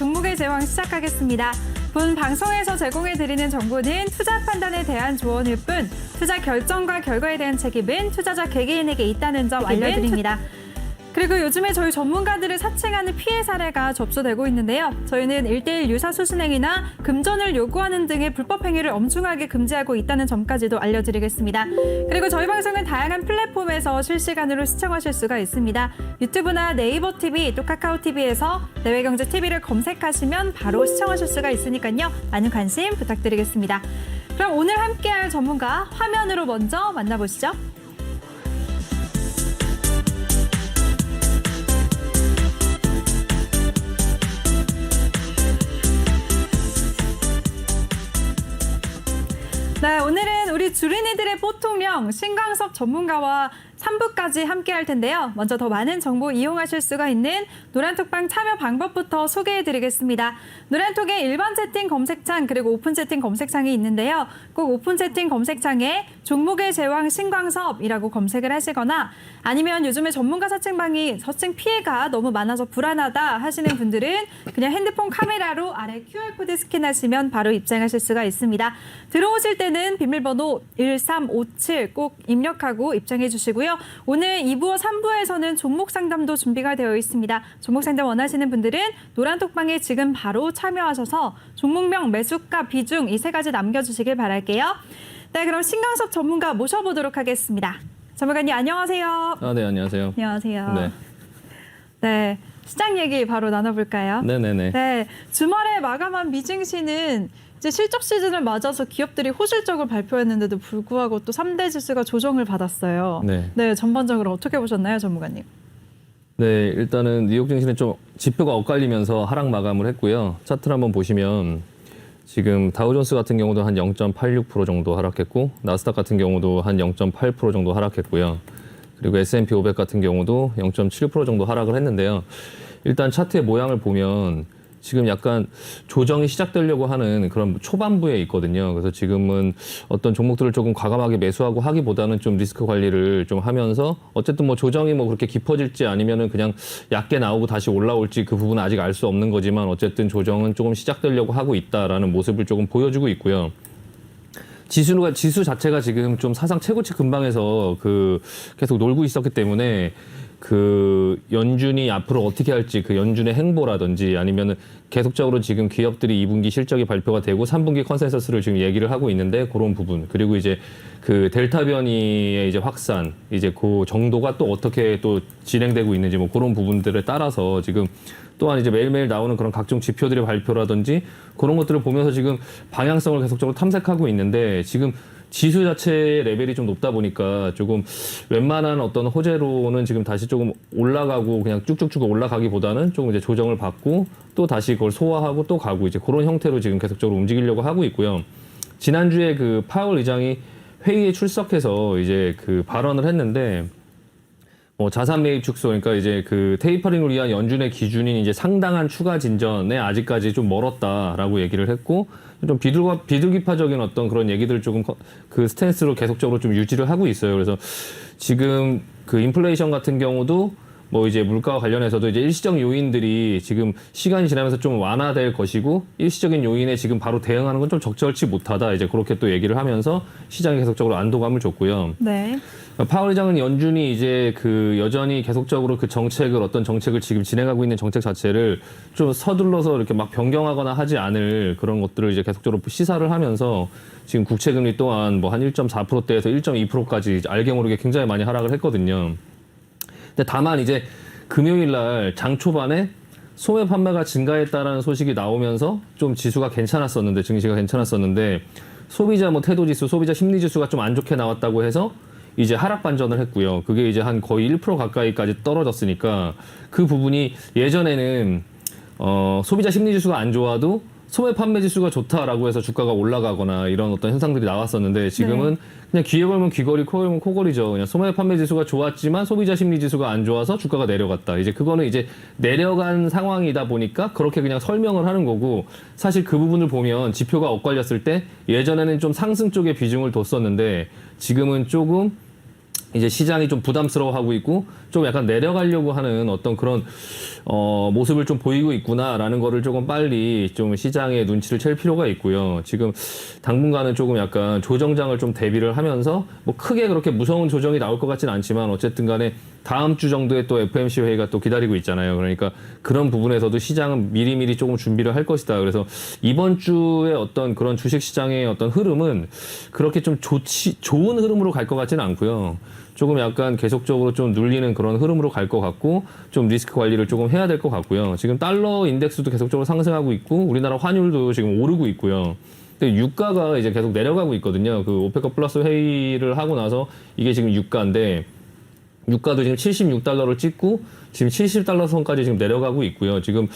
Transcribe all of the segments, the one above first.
종목의 제왕 시작하겠습니다. 본 방송에서 제공해드리는 정보는 투자 판단에 대한 조언일 뿐 투자 결정과 결과에 대한 책임은 투자자 개개인에게 있다는 점 알려드립니다. 그리고 요즘에 저희 전문가들을 사칭하는 피해 사례가 접수되고 있는데요. 저희는 1:1 유사수신행위나 금전을 요구하는 등의 불법 행위를 엄중하게 금지하고 있다는 점까지도 알려드리겠습니다. 그리고 저희 방송은 다양한 플랫폼에서 실시간으로 시청하실 수가 있습니다. 유튜브나 네이버 TV, 또 카카오 TV에서 내외경제 TV를 검색하시면 바로 시청하실 수가 있으니까요. 많은 관심 부탁드리겠습니다. 그럼 오늘 함께할 전문가 화면으로 먼저 만나보시죠. 네, 오늘은 우리 주린이들의 보통령 신광섭 전문가와 3부까지 함께 할 텐데요. 먼저 더 많은 정보 이용하실 수가 있는 노란톡방 참여 방법부터 소개해드리겠습니다. 노란톡에 일반 채팅 검색창 그리고 오픈 채팅 검색창이 있는데요. 꼭 오픈 채팅 검색창에 종목의 제왕 신광섭이라고 검색을 하시거나 아니면 요즘에 전문가 사칭방이 서칭 피해가 너무 많아서 불안하다 하시는 분들은 그냥 핸드폰 카메라로 아래 QR코드 스캔하시면 바로 입장하실 수가 있습니다. 들어오실 때는 비밀번호 1357 꼭 입력하고 입장해 주시고요. 오늘 2부와 3부에서는 종목 상담도 준비가 되어 있습니다. 종목 상담 원하시는 분들은 노란톡방에 지금 바로 참여하셔서 종목명, 매수가, 비중 이 3가지 남겨주시길 바랄게요. 네, 그럼 신광섭 전문가 모셔보도록 하겠습니다. 전문가님 안녕하세요. 네, 안녕하세요. 안녕하세요. 네. 네, 시장 얘기 바로 나눠볼까요? 네네네. 네, 주말에 마감한 미증시는 이제 실적 시즌을 맞아서 기업들이 호실적을 발표했는데도 불구하고 또 3대 지수가 조정을 받았어요. 네, 전반적으로 어떻게 보셨나요, 전문가님? 네, 일단은 뉴욕 증시는 좀 지표가 엇갈리면서 하락 마감을 했고요. 차트를 한번 보시면 지금 다우존스 같은 경우도 한 0.86% 정도 하락했고 나스닥 같은 경우도 한 0.8% 정도 하락했고요. 그리고 S&P 500 같은 경우도 0.76% 정도 하락을 했는데요. 일단 차트의 모양을 보면 지금 약간 조정이 시작되려고 하는 그런 초반부에 있거든요. 그래서 지금은 어떤 종목들을 조금 과감하게 매수하고 하기보다는 좀 리스크 관리를 좀 하면서 어쨌든 뭐 조정이 뭐 그렇게 깊어질지 아니면은 그냥 얕게 나오고 다시 올라올지 그 부분은 아직 알 수 없는 거지만 어쨌든 조정은 조금 시작되려고 하고 있다라는 모습을 조금 보여주고 있고요. 지수 자체가 지금 좀 사상 최고치 근방에서 계속 놀고 있었기 때문에 연준이 앞으로 어떻게 할지 연준의 행보라든지 아니면은 계속적으로 지금 기업들이 2분기 실적이 발표가 되고 3분기 컨센서스를 지금 얘기를 하고 있는데 그런 부분 그리고 이제 델타 변이의 이제 확산 이제 그 정도가 또 어떻게 또 진행되고 있는지 뭐 그런 부분들에 따라서 지금 또한 이제 매일매일 나오는 그런 각종 지표들의 발표라든지 그런 것들을 보면서 지금 방향성을 계속적으로 탐색하고 있는데 지금 지수 자체의 레벨이 좀 높다 보니까 조금 웬만한 어떤 호재로는 지금 다시 조금 올라가고 그냥 쭉쭉쭉 올라가기보다는 조금 이제 조정을 받고 또 다시 그걸 소화하고 또 가고 이제 그런 형태로 지금 계속적으로 움직이려고 하고 있고요. 지난주에 파월 의장이 회의에 출석해서 이제 발언을 했는데 자산 매입 축소, 그러니까 이제 테이퍼링을 위한 연준의 기준인 이제 상당한 추가 진전에 아직까지 좀 멀었다라고 얘기를 했고, 좀 비둘기파적인 어떤 그런 얘기들 조금 스탠스로 계속적으로 좀 유지를 하고 있어요. 그래서 지금 인플레이션 같은 경우도 뭐 이제 물가와 관련해서도 이제 일시적 요인들이 지금 시간이 지나면서 좀 완화될 것이고 일시적인 요인에 지금 바로 대응하는 건 좀 적절치 못하다 이제 그렇게 또 얘기를 하면서 시장에 계속적으로 안도감을 줬고요. 네. 파월 의장은 연준이 이제 여전히 계속적으로 어떤 정책을 지금 진행하고 있는 정책 자체를 좀 서둘러서 이렇게 막 변경하거나 하지 않을 그런 것들을 이제 계속적으로 시사를 하면서 지금 국채금리 또한 뭐 한 1.4%대에서 1.2%까지 알게 모르게 굉장히 많이 하락을 했거든요. 근데 다만 이제 금요일 날 장 초반에 소매 판매가 증가했다라는 소식이 나오면서 좀 지수가 괜찮았었는데 증시가 괜찮았었는데 소비자 태도 지수, 소비자 심리 지수가 좀 안 좋게 나왔다고 해서 이제 하락 반전을 했고요. 그게 이제 한 거의 1% 가까이까지 떨어졌으니까 그 부분이 예전에는 소비자 심리 지수가 안 좋아도 소매 판매 지수가 좋다라고 해서 주가가 올라가거나 이런 어떤 현상들이 나왔었는데 지금은 네. 그냥 귀에 걸면 귀걸이, 코에 걸면 코걸이죠. 그냥 소매 판매 지수가 좋았지만 소비자 심리 지수가 안 좋아서 주가가 내려갔다. 이제 그거는 이제 내려간 상황이다 보니까 그렇게 그냥 설명을 하는 거고 사실 그 부분을 보면 지표가 엇갈렸을 때 예전에는 좀 상승 쪽에 비중을 뒀었는데 지금은 조금 이제 시장이 좀 부담스러워하고 있고 좀 약간 내려가려고 하는 어떤 그런 모습을 좀 보이고 있구나라는 거를 조금 빨리 좀 시장의 눈치를 챌 필요가 있고요. 지금 당분간은 조금 약간 조정장을 좀 대비를 하면서 뭐 크게 그렇게 무서운 조정이 나올 것 같지는 않지만 어쨌든 간에 다음 주 정도에 또 FOMC 회의가 또 기다리고 있잖아요. 그러니까 그런 부분에서도 시장은 미리미리 조금 준비를 할 것이다. 그래서 이번 주에 어떤 그런 주식 시장의 어떤 흐름은 그렇게 좀 좋은 흐름으로 갈 것 같지는 않고요. 조금 약간 계속적으로 좀 눌리는 그런 흐름으로 갈 것 같고 좀 리스크 관리를 조금 해야 될 것 같고요. 지금 달러 인덱스도 계속적으로 상승하고 있고 우리나라 환율도 지금 오르고 있고요. 근데 유가가 이제 계속 내려가고 있거든요. 그 오페커 플러스 회의를 하고 나서 이게 지금 유가인데 유가도 지금 76달러를 찍고 지금 70달러 선까지 지금 내려가고 있고요. 지금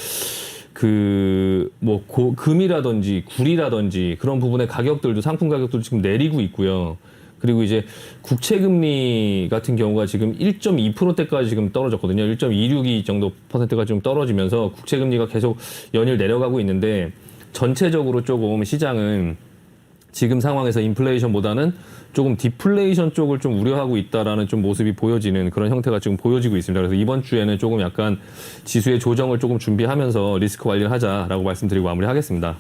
금이라든지 굴이라든지 그런 부분의 가격들도 상품 가격도 지금 내리고 있고요. 그리고 이제 국채 금리 같은 경우가 지금 1.2%대까지 지금 떨어졌거든요. 1.262 정도 퍼센트가 좀 떨어지면서 국채 금리가 계속 연일 내려가고 있는데 전체적으로 조금 시장은 지금 상황에서 인플레이션보다는 조금 디플레이션 쪽을 좀 우려하고 있다라는 좀 모습이 보여지는 그런 형태가 지금 보여지고 있습니다. 그래서 이번 주에는 조금 약간 지수의 조정을 조금 준비하면서 리스크 관리를 하자라고 말씀드리고 마무리하겠습니다.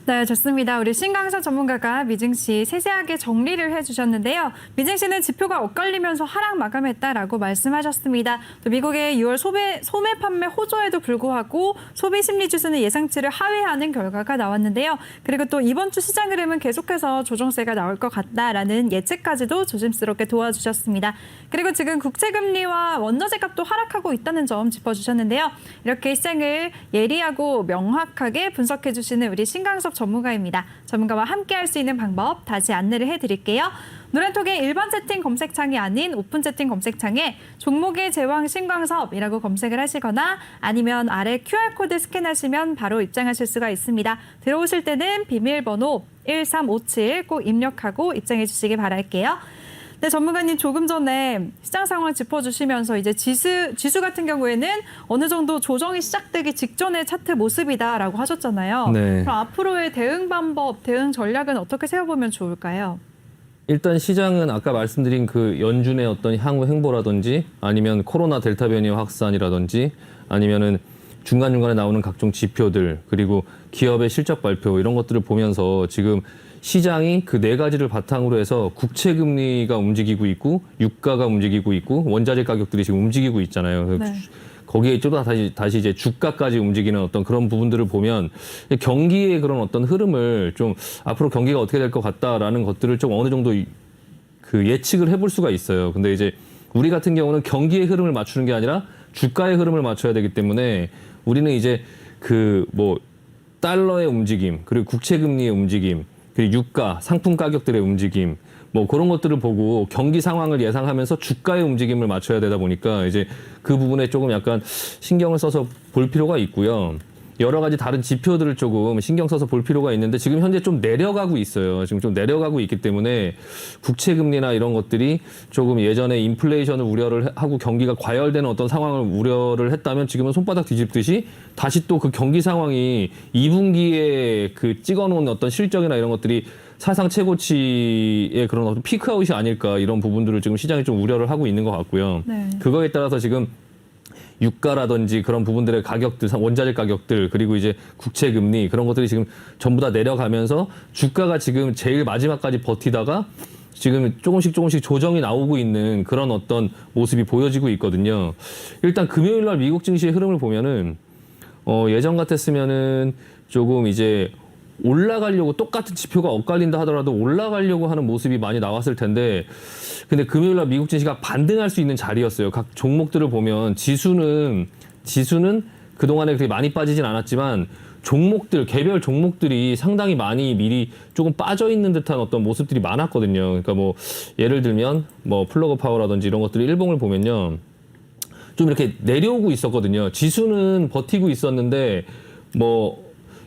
네, 좋습니다. 우리 신강석 전문가가 미증 씨 세세하게 정리를 해주셨는데요. 미증 씨는 지표가 엇갈리면서 하락 마감했다라고 말씀하셨습니다. 또 미국의 6월 소매 판매 호조에도 불구하고 소비 심리 지수는 예상치를 하회하는 결과가 나왔는데요. 그리고 또 이번 주 시장 흐름은 계속해서 조정세가 나올 것 같다라는 예측까지도 조심스럽게 도와주셨습니다. 그리고 지금 국채금리와 원자재 값도 하락하고 있다는 점 짚어주셨는데요. 이렇게 시장을 예리하고 명확하게 분석해 주시는 우리 신강석 전문가입니다. 전문가와 함께 할 수 있는 방법 다시 안내를 해드릴게요. 노란톡의 일반 채팅 검색창이 아닌 오픈 채팅 검색창에 종목의 제왕 신광섭이라고 검색을 하시거나 아니면 아래 QR코드 스캔하시면 바로 입장하실 수가 있습니다. 들어오실 때는 비밀번호 1357 꼭 입력하고 입장해 주시기 바랄게요. 네, 전문가님 조금 전에 시장 상황 짚어주시면서 이제 지수 같은 경우에는 어느 정도 조정이 시작되기 직전의 차트 모습이다라고 하셨잖아요. 네. 그럼 앞으로의 대응 방법, 대응 전략은 어떻게 세워보면 좋을까요? 일단 시장은 아까 말씀드린 그 연준의 어떤 향후 행보라든지 아니면 코로나 델타 변이 확산이라든지 아니면은 중간중간에 나오는 각종 지표들 그리고 기업의 실적 발표 이런 것들을 보면서 지금 시장이 그 네 가지를 바탕으로 해서 국채 금리가 움직이고 있고 유가가 움직이고 있고 원자재 가격들이 지금 움직이고 있잖아요. 네. 거기에 또 다시 이제 주가까지 움직이는 어떤 그런 부분들을 보면 경기의 그런 어떤 흐름을 좀 앞으로 경기가 어떻게 될 것 같다라는 것들을 좀 어느 정도 그 예측을 해볼 수가 있어요. 근데 이제 우리 같은 경우는 경기의 흐름을 맞추는 게 아니라 주가의 흐름을 맞춰야 되기 때문에 우리는 이제 그 뭐 달러의 움직임 그리고 국채 금리의 움직임 그리고 유가, 상품 가격들의 움직임, 뭐 그런 것들을 보고 경기 상황을 예상하면서 주가의 움직임을 맞춰야 되다 보니까 이제 그 부분에 조금 약간 신경을 써서 볼 필요가 있고요. 여러 가지 다른 지표들을 조금 신경 써서 볼 필요가 있는데 지금 현재 좀 내려가고 있어요. 지금 좀 내려가고 있기 때문에 국채 금리나 이런 것들이 조금 예전에 인플레이션을 우려를 하고 경기가 과열되는 어떤 상황을 우려를 했다면 지금은 손바닥 뒤집듯이 다시 또 그 경기 상황이 2분기에 그 찍어놓은 어떤 실적이나 이런 것들이 사상 최고치의 그런 어떤 피크아웃이 아닐까 이런 부분들을 지금 시장이 좀 우려를 하고 있는 것 같고요. 네. 그거에 따라서 지금 유가라든지 그런 부분들의 가격들, 원자재 가격들, 그리고 이제 국채 금리 그런 것들이 지금 전부 다 내려가면서 주가가 지금 제일 마지막까지 버티다가 지금 조금씩 조정이 나오고 있는 그런 어떤 모습이 보여지고 있거든요. 일단 금요일 날 미국 증시의 흐름을 보면은 예전 같았으면은 조금 이제 올라가려고 똑같은 지표가 엇갈린다 하더라도 올라가려고 하는 모습이 많이 나왔을 텐데 근데 금요일 날 미국 증시가 반등할 수 있는 자리였어요. 각 종목들을 보면 지수는 그동안에 그렇게 많이 빠지진 않았지만 종목들, 개별 종목들이 상당히 많이 미리 조금 빠져 있는 듯한 어떤 모습들이 많았거든요. 그러니까 뭐 예를 들면 뭐 플러그 파워라든지 이런 것들이 일봉을 보면요. 좀 이렇게 내려오고 있었거든요. 지수는 버티고 있었는데 뭐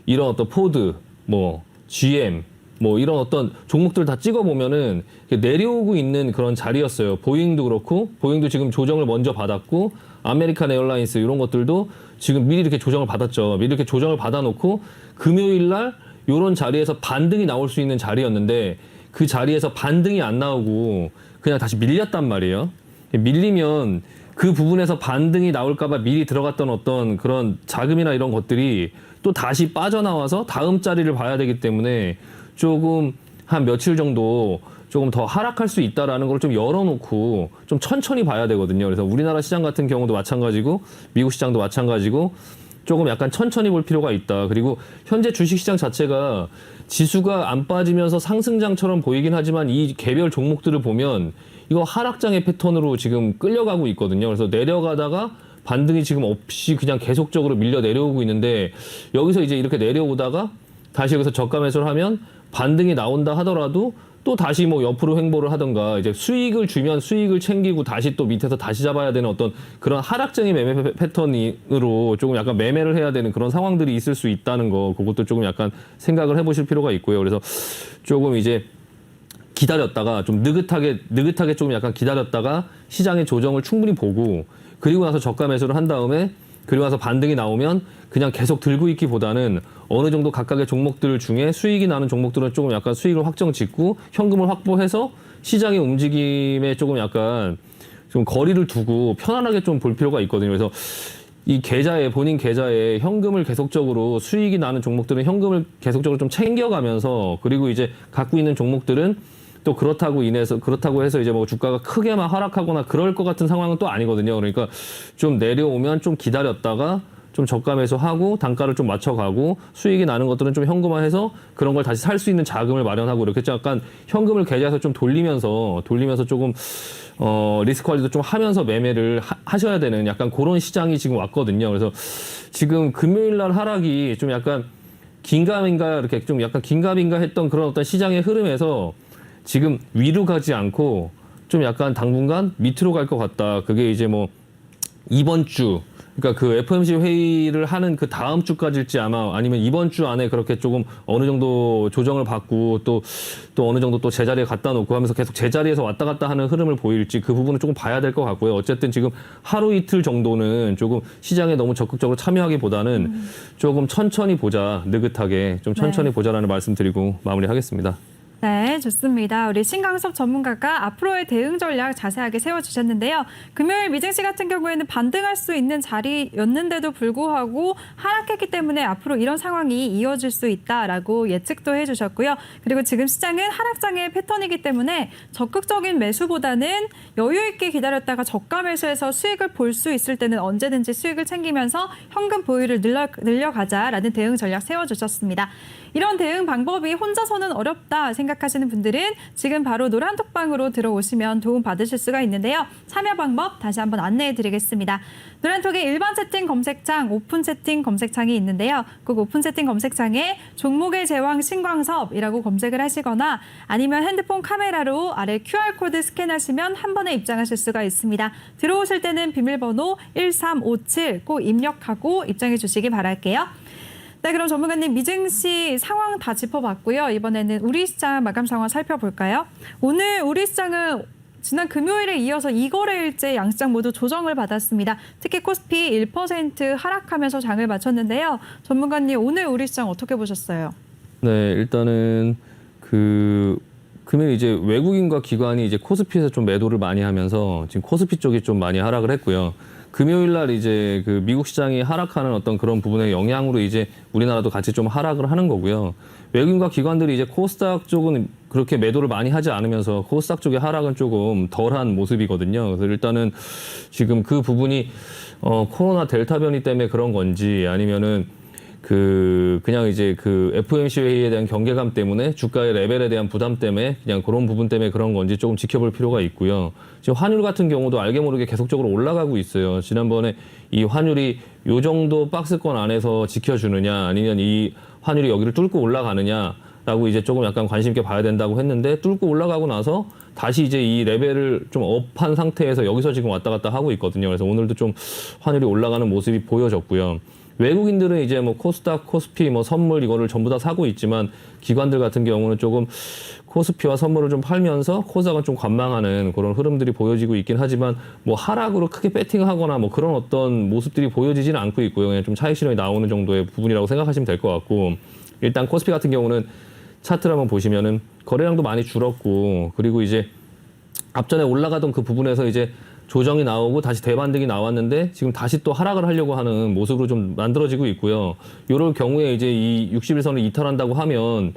이런 어떤 포드, 뭐 GM, 뭐 이런 어떤 종목들 다 찍어보면은 내려오고 있는 그런 자리였어요. 보잉도 그렇고, 보잉도 지금 조정을 먼저 받았고, 아메리칸 에어라인스 이런 것들도 지금 미리 이렇게 조정을 받았죠. 미리 이렇게 조정을 받아놓고 금요일 날 이런 자리에서 반등이 나올 수 있는 자리였는데 그 자리에서 반등이 안 나오고 그냥 다시 밀렸단 말이에요. 밀리면 그 부분에서 반등이 나올까봐 미리 들어갔던 어떤 그런 자금이나 이런 것들이 또 다시 빠져나와서 다음 자리를 봐야 되기 때문에 조금 한 며칠 정도 조금 더 하락할 수 있다라는 걸 좀 열어놓고 좀 천천히 봐야 되거든요. 그래서 우리나라 시장 같은 경우도 마찬가지고 미국 시장도 마찬가지고 조금 약간 천천히 볼 필요가 있다. 그리고 현재 주식시장 자체가 지수가 안 빠지면서 상승장처럼 보이긴 하지만 이 개별 종목들을 보면 이거 하락장의 패턴으로 지금 끌려가고 있거든요. 그래서 내려가다가 반등이 지금 없이 그냥 계속적으로 밀려 내려오고 있는데 여기서 이제 이렇게 내려오다가 다시 여기서 저가 매수를 하면 반등이 나온다 하더라도 또 다시 뭐 옆으로 횡보를 하던가 이제 수익을 주면 수익을 챙기고 다시 또 밑에서 다시 잡아야 되는 어떤 그런 하락장의 매매 패턴으로 조금 약간 매매를 해야 되는 그런 상황들이 있을 수 있다는 거 그것도 조금 약간 생각을 해보실 필요가 있고요. 그래서 조금 이제 기다렸다가 좀 느긋하게 조금 약간 기다렸다가 시장의 조정을 충분히 보고 그리고 나서 저가 매수를 한 다음에 그리고 나서 반등이 나오면 그냥 계속 들고 있기보다는 어느 정도 각각의 종목들 중에 수익이 나는 종목들은 조금 약간 수익을 확정 짓고 현금을 확보해서 시장의 움직임에 조금 약간 좀 거리를 두고 편안하게 좀 볼 필요가 있거든요. 그래서 이 계좌에 본인 계좌에 현금을 계속적으로 수익이 나는 종목들은 현금을 계속적으로 좀 챙겨가면서 그리고 이제 갖고 있는 종목들은 또 그렇다고 해서 이제 뭐 주가가 크게 막 하락하거나 그럴 것 같은 상황은 또 아니거든요. 그러니까 좀 내려오면 좀 기다렸다가 좀 저가 매수하고 단가를 좀 맞춰가고 수익이 나는 것들은 좀 현금화해서 그런 걸 다시 살 수 있는 자금을 마련하고 이렇게 약간 현금을 계좌에서 좀 돌리면서 조금 리스크 관리도 좀 하면서 매매를 하셔야 되는 약간 그런 시장이 지금 왔거든요. 그래서 지금 금요일 날 하락이 좀 약간 긴가민가 이렇게 좀 약간 긴가민가 했던 그런 어떤 시장의 흐름에서 지금 위로 가지 않고 좀 약간 당분간 밑으로 갈 것 같다. 그게 이제 뭐 이번 주 그러니까 그 FOMC 회의를 하는 그 다음 주까지일지 아마 아니면 이번 주 안에 그렇게 조금 어느 정도 조정을 받고 또 어느 정도 또 제자리에 갖다 놓고 하면서 계속 제자리에서 왔다 갔다 하는 흐름을 보일지 그 부분은 조금 봐야 될 것 같고요. 어쨌든 지금 하루 이틀 정도는 조금 시장에 너무 적극적으로 참여하기보다는 조금 천천히 보자, 느긋하게 좀 천천히 보자라는 말씀 드리고 마무리하겠습니다. 네, 좋습니다. 우리 신강섭 전문가가 앞으로의 대응 전략 자세하게 세워주셨는데요. 금요일 미증시 같은 경우에는 반등할 수 있는 자리였는데도 불구하고 하락했기 때문에 앞으로 이런 상황이 이어질 수 있다라고 예측도 해주셨고요. 그리고 지금 시장은 하락장의 패턴이기 때문에 적극적인 매수보다는 여유 있게 기다렸다가 저가 매수해서 수익을 볼 수 있을 때는 언제든지 수익을 챙기면서 현금 보유를 늘려가자라는 대응 전략 세워주셨습니다. 이런 대응 방법이 혼자서는 어렵다 생각하시는 분들은 지금 바로 노란톡방으로 들어오시면 도움 받으실 수가 있는데요. 참여 방법 다시 한번 안내해 드리겠습니다. 노란톡의 일반 채팅 검색창, 오픈 채팅 검색창이 있는데요. 꼭 오픈 채팅 검색창에 종목의 제왕 신광섭이라고 검색을 하시거나 아니면 핸드폰 카메라로 아래 QR코드 스캔하시면 한 번에 입장하실 수가 있습니다. 들어오실 때는 비밀번호 1357 꼭 입력하고 입장해 주시기 바랄게요. 네, 그럼 전문가님 미증시 상황 다 짚어봤고요. 이번에는 우리 시장 마감 상황 살펴볼까요? 오늘 우리 시장은 지난 금요일에 이어서 2거래일째 양시장 모두 조정을 받았습니다. 특히 코스피 1% 하락하면서 장을 마쳤는데요. 전문가님 오늘 우리 시장 어떻게 보셨어요? 네, 일단은 금요일 이제 외국인과 기관이 이제 코스피에서 좀 매도를 많이 하면서 지금 코스피 쪽이 좀 많이 하락을 했고요. 금요일 날 이제 그 미국 시장이 하락하는 어떤 그런 부분의 영향으로 이제 우리나라도 같이 좀 하락을 하는 거고요. 외국인과 기관들이 이제 코스닥 쪽은 그렇게 매도를 많이 하지 않으면서 코스닥 쪽의 하락은 조금 덜한 모습이거든요. 그래서 일단은 지금 그 부분이 코로나 델타 변이 때문에 그런 건지 아니면은 그냥 이제 그 FOMC 회의에 대한 경계감 때문에 주가의 레벨에 대한 부담 때문에 그냥 그런 부분 때문에 그런 건지 조금 지켜볼 필요가 있고요. 지금 환율 같은 경우도 알게 모르게 계속적으로 올라가고 있어요. 지난번에 이 환율이 요 정도 박스권 안에서 지켜주느냐 아니면 이 환율이 여기를 뚫고 올라가느냐라고 이제 조금 약간 관심 있게 봐야 된다고 했는데 뚫고 올라가고 나서 다시 이제 이 레벨을 좀 업한 상태에서 여기서 지금 왔다 갔다 하고 있거든요. 그래서 오늘도 좀 환율이 올라가는 모습이 보여졌고요. 외국인들은 이제 뭐 코스닥, 코스피, 뭐 선물 이거를 전부 다 사고 있지만 기관들 같은 경우는 조금 코스피와 선물을 좀 팔면서 코스닥은 좀 관망하는 그런 흐름들이 보여지고 있긴 하지만 뭐 하락으로 크게 배팅하거나 뭐 그런 어떤 모습들이 보여지지는 않고 있고요. 그냥 좀 차익 실현이 나오는 정도의 부분이라고 생각하시면 될 것 같고 일단 코스피 같은 경우는 차트를 한번 보시면은 거래량도 많이 줄었고 그리고 이제 앞전에 올라가던 그 부분에서 이제 조정이 나오고 다시 대반등이 나왔는데 지금 다시 또 하락을 하려고 하는 모습으로 좀 만들어지고 있고요. 이럴 경우에 이제 이 60일선을 이탈한다고 하면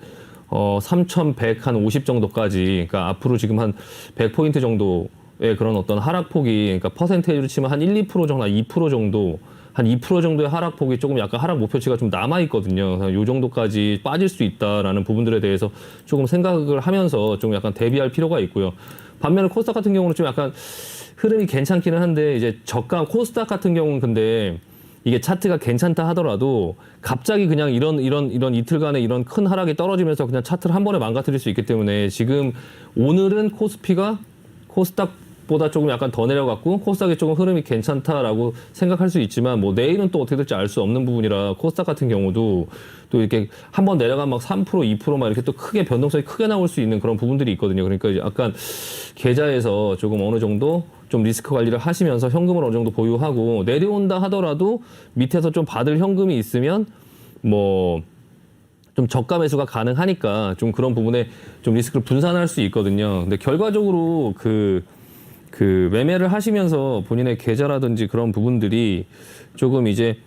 3,150 정도까지, 그러니까 앞으로 지금 한 100포인트 정도의 그런 어떤 하락폭이, 그러니까 퍼센테이지로 치면 한 1, 2% 정도, 2% 정도, 한 2% 정도의 하락폭이 조금 약간 하락 목표치가 좀 남아있거든요. 이 정도까지 빠질 수 있다라는 부분들에 대해서 조금 생각을 하면서 좀 약간 대비할 필요가 있고요. 반면에 코스닥 같은 경우는 좀 약간 흐름이 괜찮기는 한데, 이제 저가 코스닥 같은 경우는 근데 이게 차트가 괜찮다 하더라도 갑자기 그냥 이런 이틀간의 이런 큰 하락이 떨어지면서 그냥 차트를 한 번에 망가뜨릴 수 있기 때문에 지금 오늘은 코스피가 코스닥보다 조금 약간 더 내려갔고 코스닥이 조금 흐름이 괜찮다라고 생각할 수 있지만 뭐 내일은 또 어떻게 될지 알 수 없는 부분이라 코스닥 같은 경우도 또 이렇게 한 번 내려가면 막 3%, 2%막 이렇게 또 크게 변동성이 크게 나올 수 있는 그런 부분들이 있거든요. 그러니까 약간 계좌에서 조금 어느 정도 좀 리스크 관리를 하시면서 현금을 어느 정도 보유하고 내려온다 하더라도 밑에서 좀 받을 현금이 있으면 뭐 좀 저가 매수가 가능하니까 좀 그런 부분에 좀 리스크를 분산할 수 있거든요. 근데 결과적으로 그 매매를 하시면서 본인의 계좌라든지 그런 부분들이 조금 이제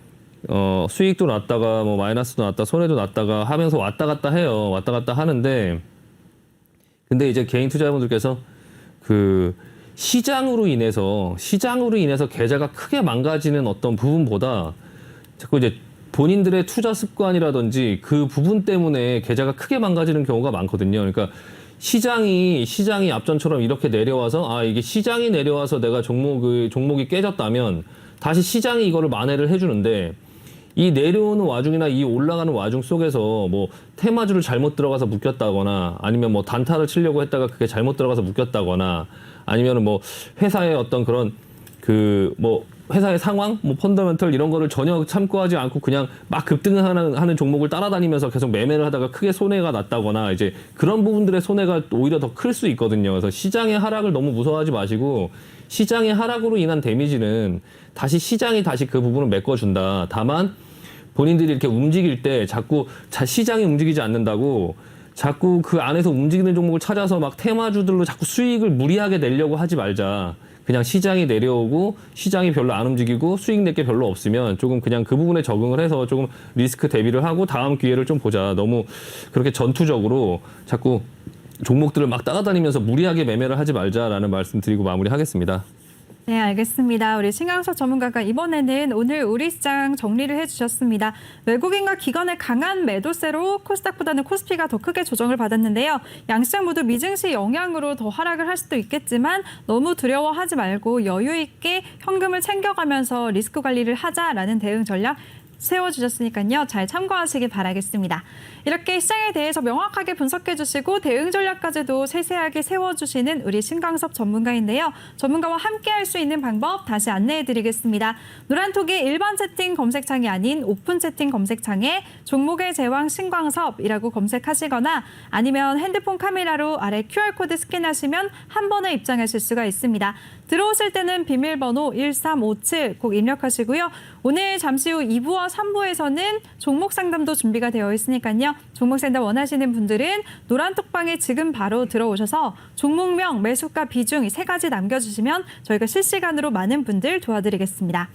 수익도 났다가 뭐 마이너스도 났다 손해도 났다가 하면서 왔다 갔다 해요. 왔다 갔다 하는데 근데 이제 개인 투자자분들께서 그 시장으로 인해서 계좌가 크게 망가지는 어떤 부분보다 자꾸 이제 본인들의 투자 습관이라든지 그 부분 때문에 계좌가 크게 망가지는 경우가 많거든요. 그러니까 시장이 앞전처럼 이렇게 내려와서 이게 시장이 내려와서 내가 종목이 깨졌다면 다시 시장이 이거를 만회를 해주는데 이 내려오는 와중이나 이 올라가는 와중 속에서 뭐 테마주를 잘못 들어가서 묶였다거나 아니면 뭐 단타를 치려고 했다가 그게 잘못 들어가서 묶였다거나 아니면은 뭐 회사의 어떤 그런 뭐 회사의 상황, 뭐 펀더멘털 이런 거를 전혀 참고하지 않고 그냥 막 급등하는 종목을 따라다니면서 계속 매매를 하다가 크게 손해가 났다거나 이제 그런 부분들의 손해가 오히려 더 클 수 있거든요. 그래서 시장의 하락을 너무 무서워하지 마시고 시장의 하락으로 인한 데미지는 시장이 다시 그 부분을 메꿔준다. 다만 본인들이 이렇게 움직일 때 자꾸 시장이 움직이지 않는다고 자꾸 그 안에서 움직이는 종목을 찾아서 막 테마주들로 자꾸 수익을 무리하게 내려고 하지 말자. 그냥 시장이 내려오고 시장이 별로 안 움직이고 수익 낼 게 별로 없으면 조금 그냥 그 부분에 적응을 해서 조금 리스크 대비를 하고 다음 기회를 좀 보자. 너무 그렇게 전투적으로 자꾸 종목들을 막 따라다니면서 무리하게 매매를 하지 말자라는 말씀 드리고 마무리하겠습니다. 네, 알겠습니다. 우리 신강석 전문가가 이번에는 오늘 우리 시장 정리를 해주셨습니다. 외국인과 기관의 강한 매도세로 코스닥보다는 코스피가 더 크게 조정을 받았는데요. 양시장 모두 미증시 영향으로 더 하락을 할 수도 있겠지만 너무 두려워하지 말고 여유 있게 현금을 챙겨가면서 리스크 관리를 하자라는 대응 전략 세워주셨으니까요. 잘 참고하시기 바라겠습니다. 이렇게 시장에 대해서 명확하게 분석해 주시고 대응 전략까지도 세세하게 세워주시는 우리 신강섭 전문가인데요. 전문가와 함께 할 수 있는 방법 다시 안내해 드리겠습니다. 노란톡의 일반 채팅 검색창이 아닌 오픈 채팅 검색창에 종목의 제왕 신광섭이라고 검색하시거나 아니면 핸드폰 카메라로 아래 QR코드 스캔하시면 한 번에 입장하실 수가 있습니다. 들어오실 때는 비밀번호 1357 꼭 입력하시고요. 오늘 잠시 후 2부와 3부에서는 종목 상담도 준비가 되어 있으니까요. 종목 상담 원하시는 분들은 노란톡방에 지금 바로 들어오셔서 종목명, 매수가, 비중 이 세 가지 남겨주시면 저희가 실시간으로 많은 분들 도와드리겠습니다.